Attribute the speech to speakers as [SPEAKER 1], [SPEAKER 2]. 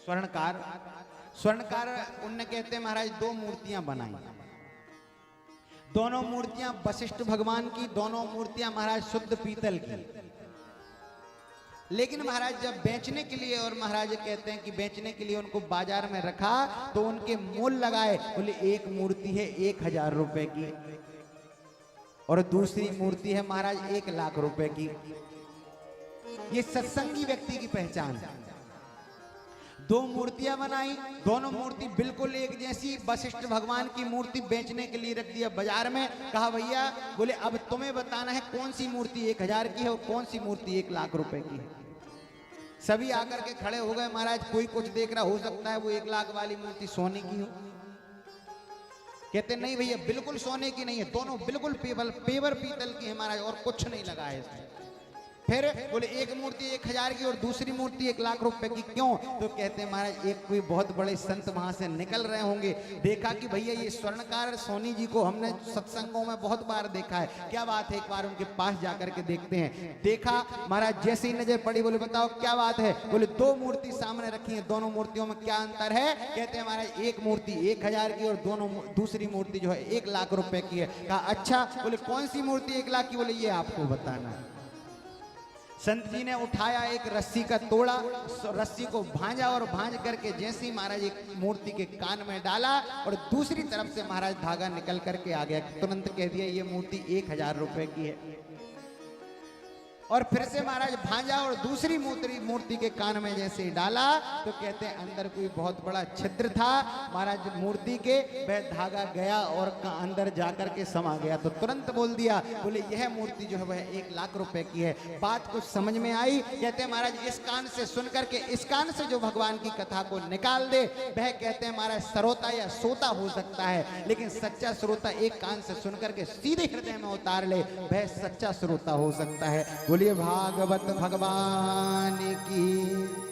[SPEAKER 1] स्वर्णकार। स्वर्णकार उनने कहते हैं महाराज दो मूर्तियां बनाई, दोनों मूर्तियां वशिष्ठ भगवान की, दोनों मूर्तियां महाराज शुद्ध पीतल की। लेकिन महाराज जब बेचने के लिए, और महाराज कहते हैं कि बेचने के लिए उनको बाजार में रखा तो उनके मोल लगाए, बोले एक मूर्ति है 1000 रुपए की और दूसरी मूर्ति है महाराज 1,00,000 रुपए की। ये सत्संगी व्यक्ति की पहचान है। दो मूर्तियां बनाई, दोनों मूर्ति बिल्कुल एक जैसी। वशिष्ठ भगवान की मूर्ति बेचने के लिए रख दिया बाजार में। कहा भैया, बोले अब तुम्हें बताना है कौन सी मूर्ति 1000 की है और कौन सी मूर्ति 1,00,000 रुपए की है। सभी आकर के खड़े हो गए महाराज। कोई कुछ देख रहा, हो सकता है वो 1,00,000 वाली मूर्ति सोने की हो। कहते नहीं भैया, बिल्कुल सोने की नहीं है, दोनों बिल्कुल पेवर पीतल की है महाराज, और कुछ नहीं लगा है इसमें। फिर बोले एक मूर्ति 1000 की और दूसरी मूर्ति 1,00,000 रुपए की, क्यों? तो कहते हैं महाराज एक कोई बहुत बड़े संत वहां से निकल रहे होंगे, देखा कि भैया ये स्वर्णकार सोनी जी को हमने सत्संगों में बहुत बार देखा है, क्या बात है, एक बार उनके पास जाकर के देखते हैं। देखा महाराज, जैसे ही नजर पड़ी, बोले बताओ क्या बात है? बोले दो मूर्ति सामने रखी है, दोनों मूर्तियों में क्या अंतर है? कहते हैं महाराज एक मूर्ति 1000 की और दूसरी मूर्ति जो है 1,00,000 रुपए की है। कहा अच्छा, बोले कौन सी मूर्ति 1,00,000 की? बोले ये आपको बताना है। संत जी ने उठाया एक रस्सी का तोड़ा, रस्सी को भांजा और भांज करके जैसे ही महाराज एक मूर्ति के कान में डाला और दूसरी तरफ से महाराज धागा निकल करके आ गया, तुरंत कह दिया ये मूर्ति 1,000 रुपए की है। और फिर से महाराज भांजा और दूसरी मूर्ति के कान में जैसे ही डाला तो कहते हैं अंदर कोई बहुत बड़ा छिद्र था महाराज मूर्ति के, वह धागा गया और अंदर जाकर के समा गया। तो तुरंत बोल दिया, बोले यह मूर्ति जो है वह 1,00,000 रुपए की है। बात कुछ समझ में आई? कहते हैं महाराज इस कान से सुन करके इस कान से जो भगवान की कथा को निकाल दे, वह कहते हैं महाराज श्रोता या सोता हो सकता है, लेकिन सच्चा श्रोता एक कान से सुन करके सीधे हृदय में उतार ले, वह सच्चा श्रोता हो सकता है। बोलिए भागवत भगवान की।